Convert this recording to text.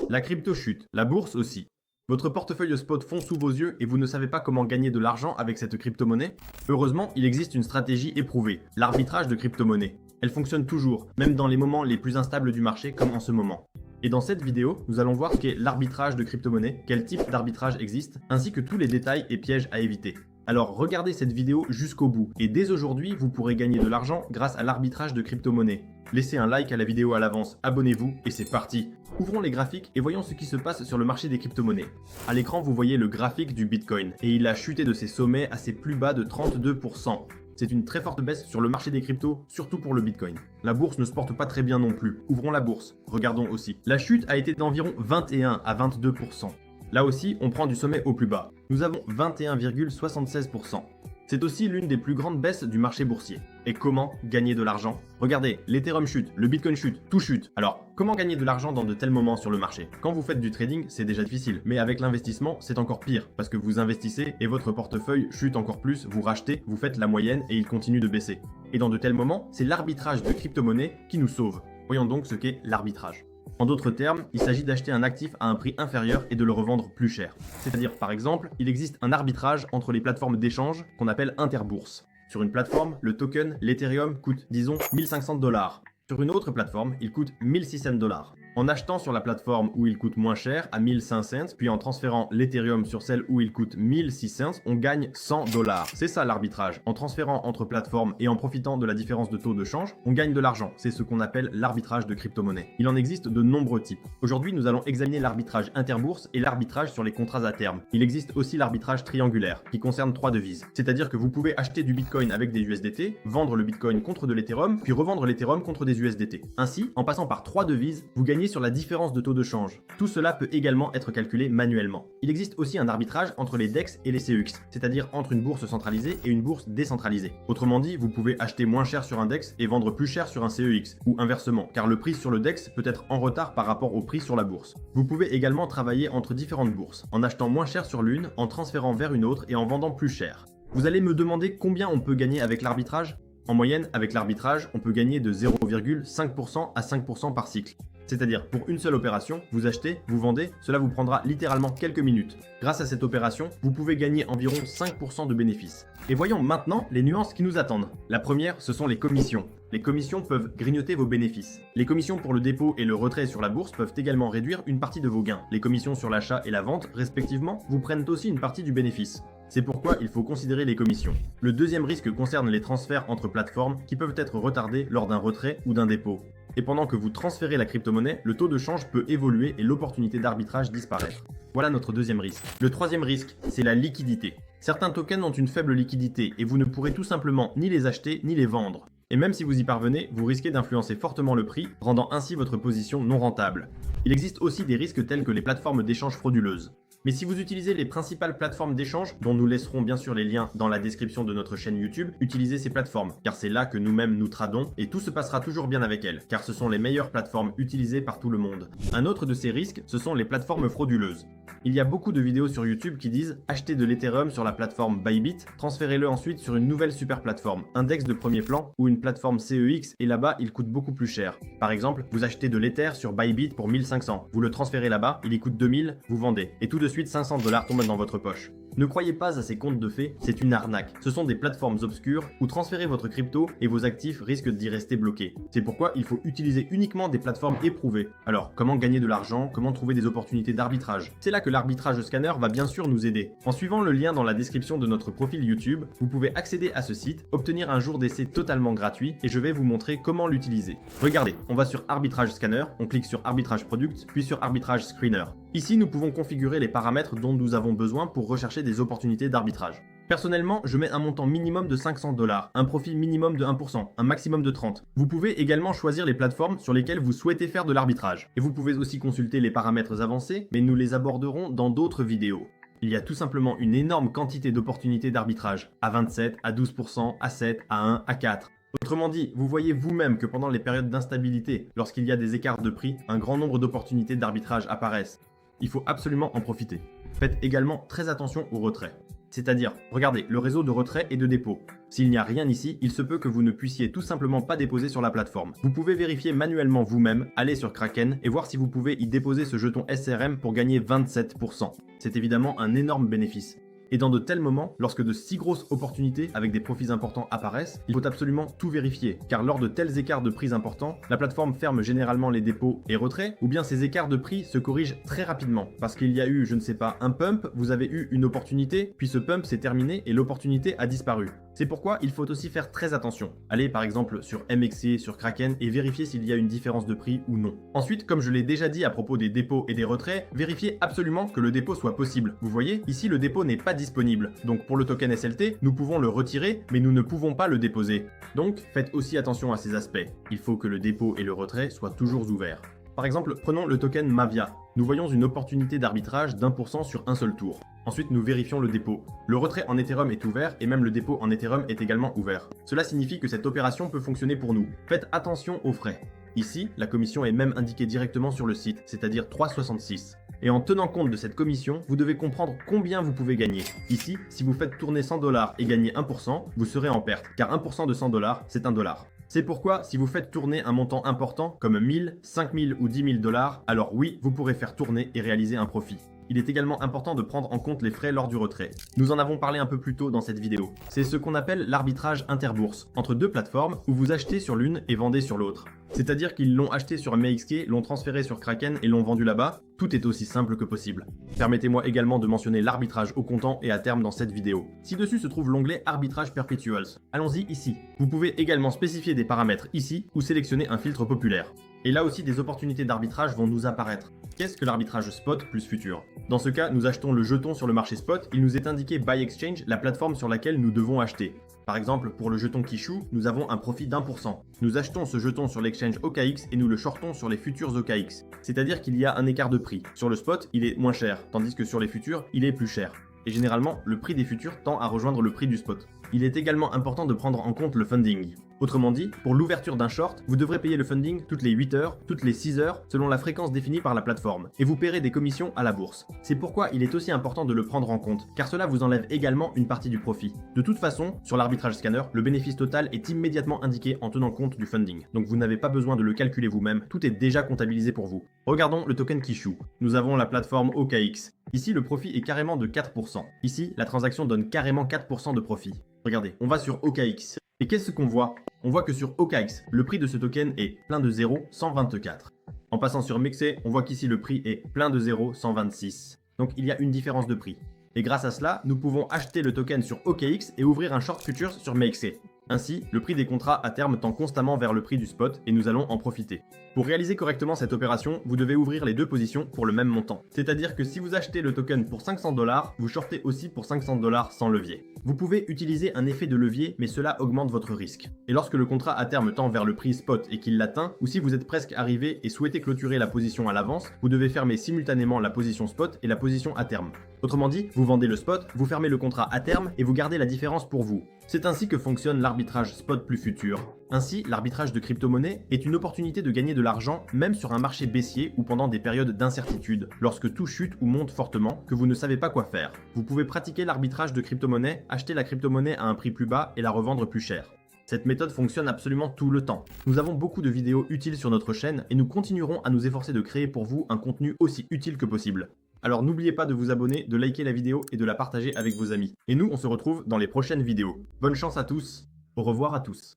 La crypto chute, la bourse aussi. Votre portefeuille spot fond sous vos yeux et vous ne savez pas comment gagner de l'argent avec cette crypto-monnaie? Heureusement, il existe une stratégie éprouvée, l'arbitrage de crypto-monnaie. Elle fonctionne toujours, même dans les moments les plus instables du marché comme en ce moment. Et dans cette vidéo, nous allons voir ce qu'est l'arbitrage de crypto-monnaie, quel type d'arbitrage existe, ainsi que tous les détails et pièges à éviter. Alors regardez cette vidéo jusqu'au bout, et dès aujourd'hui, vous pourrez gagner de l'argent grâce à l'arbitrage de crypto-monnaie. Laissez un like à la vidéo à l'avance, abonnez-vous, et c'est parti! Ouvrons les graphiques et voyons ce qui se passe sur le marché des crypto-monnaies. À l'écran, vous voyez le graphique du Bitcoin, et il a chuté de ses sommets à ses plus bas de 32%. C'est une très forte baisse sur le marché des cryptos, surtout pour le Bitcoin. La bourse ne se porte pas très bien non plus. Ouvrons la bourse, regardons aussi. La chute a été d'environ 21 à 22%. Là aussi, on prend du sommet au plus bas. Nous avons 21,76%. C'est aussi l'une des plus grandes baisses du marché boursier. Et comment gagner de l'argent? Regardez, l'Ethereum chute, le Bitcoin chute, tout chute. Alors, comment gagner de l'argent dans de tels moments sur le marché? Quand vous faites du trading, c'est déjà difficile. Mais avec l'investissement, c'est encore pire. Parce que vous investissez et votre portefeuille chute encore plus, vous rachetez, vous faites la moyenne et il continue de baisser. Et dans de tels moments, c'est l'arbitrage de crypto-monnaie qui nous sauve. Voyons donc ce qu'est l'arbitrage. En d'autres termes, il s'agit d'acheter un actif à un prix inférieur et de le revendre plus cher. C'est-à-dire, par exemple, il existe un arbitrage entre les plateformes d'échange qu'on appelle interbourse. Sur une plateforme, le token, l'Ethereum, coûte, disons, 1500 $. Sur une autre plateforme, il coûte 1600 $. En achetant sur la plateforme où il coûte moins cher, à 1500, puis en transférant l'Ethereum sur celle où il coûte 1600, on gagne 100 $. C'est ça l'arbitrage. En transférant entre plateformes et en profitant de la différence de taux de change, on gagne de l'argent. C'est ce qu'on appelle l'arbitrage de crypto-monnaie. Il en existe de nombreux types. Aujourd'hui, nous allons examiner l'arbitrage interbourse et l'arbitrage sur les contrats à terme. Il existe aussi l'arbitrage triangulaire, qui concerne 3 devises. C'est-à-dire que vous pouvez acheter du Bitcoin avec des USDT, vendre le Bitcoin contre de l'Ethereum, puis revendre l'Ethereum contre des USDT. Ainsi, en passant par 3 devises, vous gagnez sur la différence de taux de change. Tout cela peut également être calculé manuellement. Il existe aussi un arbitrage entre les DEX et les CEX, c'est-à-dire entre une bourse centralisée et une bourse décentralisée. Autrement dit, vous pouvez acheter moins cher sur un DEX et vendre plus cher sur un CEX, ou inversement, car le prix sur le DEX peut être en retard par rapport au prix sur la bourse. Vous pouvez également travailler entre différentes bourses, en achetant moins cher sur l'une, en transférant vers une autre et en vendant plus cher. Vous allez me demander combien on peut gagner avec l'arbitrage? En moyenne, avec l'arbitrage, on peut gagner de 0,5% à 5% par cycle. C'est-à-dire, pour une seule opération, vous achetez, vous vendez, cela vous prendra littéralement quelques minutes. Grâce à cette opération, vous pouvez gagner environ 5% de bénéfices. Et voyons maintenant les nuances qui nous attendent. La première, ce sont les commissions. Les commissions peuvent grignoter vos bénéfices. Les commissions pour le dépôt et le retrait sur la bourse peuvent également réduire une partie de vos gains. Les commissions sur l'achat et la vente, respectivement, vous prennent aussi une partie du bénéfice. C'est pourquoi il faut considérer les commissions. Le deuxième risque concerne les transferts entre plateformes qui peuvent être retardés lors d'un retrait ou d'un dépôt. Et pendant que vous transférez la crypto-monnaie, le taux de change peut évoluer et l'opportunité d'arbitrage disparaître. Voilà notre deuxième risque. Le troisième risque, c'est la liquidité. Certains tokens ont une faible liquidité et vous ne pourrez tout simplement ni les acheter ni les vendre. Et même si vous y parvenez, vous risquez d'influencer fortement le prix, rendant ainsi votre position non rentable. Il existe aussi des risques tels que les plateformes d'échange frauduleuses. Mais si vous utilisez les principales plateformes d'échange, dont nous laisserons bien sûr les liens dans la description de notre chaîne YouTube, utilisez ces plateformes, car c'est là que nous-mêmes nous tradons, et tout se passera toujours bien avec elles, car ce sont les meilleures plateformes utilisées par tout le monde. Un autre de ces risques, ce sont les plateformes frauduleuses. Il y a beaucoup de vidéos sur YouTube qui disent « Achetez de l'Ethereum sur la plateforme Bybit, transférez-le ensuite sur une nouvelle super plateforme, index de premier plan ou une plateforme CEX et là-bas il coûte beaucoup plus cher. Par exemple, vous achetez de l'Ether sur Bybit pour 1500, vous le transférez là-bas, il y coûte 2000, vous vendez, et tout de suite 500 $ tombent dans votre poche. Ne croyez pas à ces contes de fées, c'est une arnaque. Ce sont des plateformes obscures où transférer votre crypto et vos actifs risquent d'y rester bloqués. C'est pourquoi il faut utiliser uniquement des plateformes éprouvées. Alors, comment gagner de l'argent? Comment trouver des opportunités d'arbitrage? C'est là que l'arbitrage scanner va bien sûr nous aider. En suivant le lien dans la description de notre profil YouTube, vous pouvez accéder à ce site, obtenir un jour d'essai totalement gratuit et je vais vous montrer comment l'utiliser. Regardez, on va sur Arbitrage Scanner, on clique sur Arbitrage Product, puis sur Arbitrage Screener. Ici, nous pouvons configurer les paramètres dont nous avons besoin pour rechercher des opportunités d'arbitrage. Personnellement, je mets un montant minimum de 500 $, un profit minimum de 1%, un maximum de 30%. Vous pouvez également choisir les plateformes sur lesquelles vous souhaitez faire de l'arbitrage. Et vous pouvez aussi consulter les paramètres avancés, mais nous les aborderons dans d'autres vidéos. Il y a tout simplement une énorme quantité d'opportunités d'arbitrage, à 27, à 12%, à 7, à 1, à 4. Autrement dit, vous voyez vous-même que pendant les périodes d'instabilité, lorsqu'il y a des écarts de prix, un grand nombre d'opportunités d'arbitrage apparaissent. Il faut absolument en profiter. Faites également très attention au retrait. C'est-à-dire, regardez, le réseau de retrait et de dépôt. S'il n'y a rien ici, il se peut que vous ne puissiez tout simplement pas déposer sur la plateforme. Vous pouvez vérifier manuellement vous-même, aller sur Kraken et voir si vous pouvez y déposer ce jeton SRM pour gagner 27%. C'est évidemment un énorme bénéfice. Et dans de tels moments, lorsque de si grosses opportunités avec des profits importants apparaissent, il faut absolument tout vérifier, car lors de tels écarts de prix importants, la plateforme ferme généralement les dépôts et retraits, ou bien ces écarts de prix se corrigent très rapidement, parce qu'il y a eu, je ne sais pas, un pump, vous avez eu une opportunité, puis ce pump s'est terminé et l'opportunité a disparu. C'est pourquoi il faut aussi faire très attention. Allez par exemple sur MXC, sur Kraken et vérifier s'il y a une différence de prix ou non. Ensuite, comme je l'ai déjà dit à propos des dépôts et des retraits, vérifiez absolument que le dépôt soit possible. Vous voyez, ici le dépôt n'est pas disponible. Donc pour le token SLT, nous pouvons le retirer, mais nous ne pouvons pas le déposer. Donc faites aussi attention à ces aspects. Il faut que le dépôt et le retrait soient toujours ouverts. Par exemple, prenons le token Mavia. Nous voyons une opportunité d'arbitrage d'1% sur un seul tour. Ensuite, nous vérifions le dépôt. Le retrait en Ethereum est ouvert et même le dépôt en Ethereum est également ouvert. Cela signifie que cette opération peut fonctionner pour nous. Faites attention aux frais. Ici, la commission est même indiquée directement sur le site, c'est-à-dire 3,66. Et en tenant compte de cette commission, vous devez comprendre combien vous pouvez gagner. Ici, si vous faites tourner 100 $ et gagnez 1%, vous serez en perte, car 1% de 100 $, c'est 1 $. C'est pourquoi, si vous faites tourner un montant important, comme 1000, 5000 ou 10 000 $, alors oui, vous pourrez faire tourner et réaliser un profit. Il est également important de prendre en compte les frais lors du retrait. Nous en avons parlé un peu plus tôt dans cette vidéo. C'est ce qu'on appelle l'arbitrage interbourse, entre deux plateformes où vous achetez sur l'une et vendez sur l'autre. C'est-à-dire qu'ils l'ont acheté sur MXK, l'ont transféré sur Kraken et l'ont vendu là-bas. Tout est aussi simple que possible. Permettez-moi également de mentionner l'arbitrage au comptant et à terme dans cette vidéo. Ci-dessus se trouve l'onglet Arbitrage Perpetuals. Allons-y ici. Vous pouvez également spécifier des paramètres ici ou sélectionner un filtre populaire. Et là aussi des opportunités d'arbitrage vont nous apparaître. Qu'est-ce que l'arbitrage spot plus futur? Dans ce cas, nous achetons le jeton sur le marché spot, il nous est indiqué Buy Exchange, la plateforme sur laquelle nous devons acheter. Par exemple, pour le jeton Kishu, nous avons un profit d'1%. Nous achetons ce jeton sur l'exchange OKX et nous le shortons sur les futurs OKX. C'est-à-dire qu'il y a un écart de prix. Sur le spot, il est moins cher, tandis que sur les futurs, il est plus cher. Et généralement, le prix des futurs tend à rejoindre le prix du spot. Il est également important de prendre en compte le funding. Autrement dit, pour l'ouverture d'un short, vous devrez payer le funding toutes les 8 heures, toutes les 6 heures, selon la fréquence définie par la plateforme, et vous paierez des commissions à la bourse. C'est pourquoi il est aussi important de le prendre en compte, car cela vous enlève également une partie du profit. De toute façon, sur l'arbitrage scanner, le bénéfice total est immédiatement indiqué en tenant compte du funding, donc vous n'avez pas besoin de le calculer vous-même, tout est déjà comptabilisé pour vous. Regardons le token Kishu. Nous avons la plateforme OKX. Ici, le profit est carrément de 4%. Ici, la transaction donne carrément 4% de profit. Regardez, on va sur OKX. Et qu'est-ce qu'on voit? On voit que sur OKX, le prix de ce token est plein de 0, 124. En passant sur MXC, on voit qu'ici le prix est plein de 0, 126. Donc il y a une différence de prix. Et grâce à cela, nous pouvons acheter le token sur OKX et ouvrir un short future sur MXC. Ainsi, le prix des contrats à terme tend constamment vers le prix du spot et nous allons en profiter. Pour réaliser correctement cette opération, vous devez ouvrir les deux positions pour le même montant. C'est-à-dire que si vous achetez le token pour 500 $, vous shortez aussi pour 500 $ sans levier. Vous pouvez utiliser un effet de levier, mais cela augmente votre risque. Et lorsque le contrat à terme tend vers le prix spot et qu'il l'atteint, ou si vous êtes presque arrivé et souhaitez clôturer la position à l'avance, vous devez fermer simultanément la position spot et la position à terme. Autrement dit, vous vendez le spot, vous fermez le contrat à terme et vous gardez la différence pour vous. C'est ainsi que fonctionne l'arbitrage spot plus futur. Ainsi, l'arbitrage de crypto-monnaie est une opportunité de gagner de l'argent même sur un marché baissier ou pendant des périodes d'incertitude, lorsque tout chute ou monte fortement, que vous ne savez pas quoi faire. Vous pouvez pratiquer l'arbitrage de crypto-monnaie, acheter la crypto-monnaie à un prix plus bas et la revendre plus cher. Cette méthode fonctionne absolument tout le temps. Nous avons beaucoup de vidéos utiles sur notre chaîne et nous continuerons à nous efforcer de créer pour vous un contenu aussi utile que possible. Alors n'oubliez pas de vous abonner, de liker la vidéo et de la partager avec vos amis. Et nous, on se retrouve dans les prochaines vidéos. Bonne chance à tous, au revoir à tous.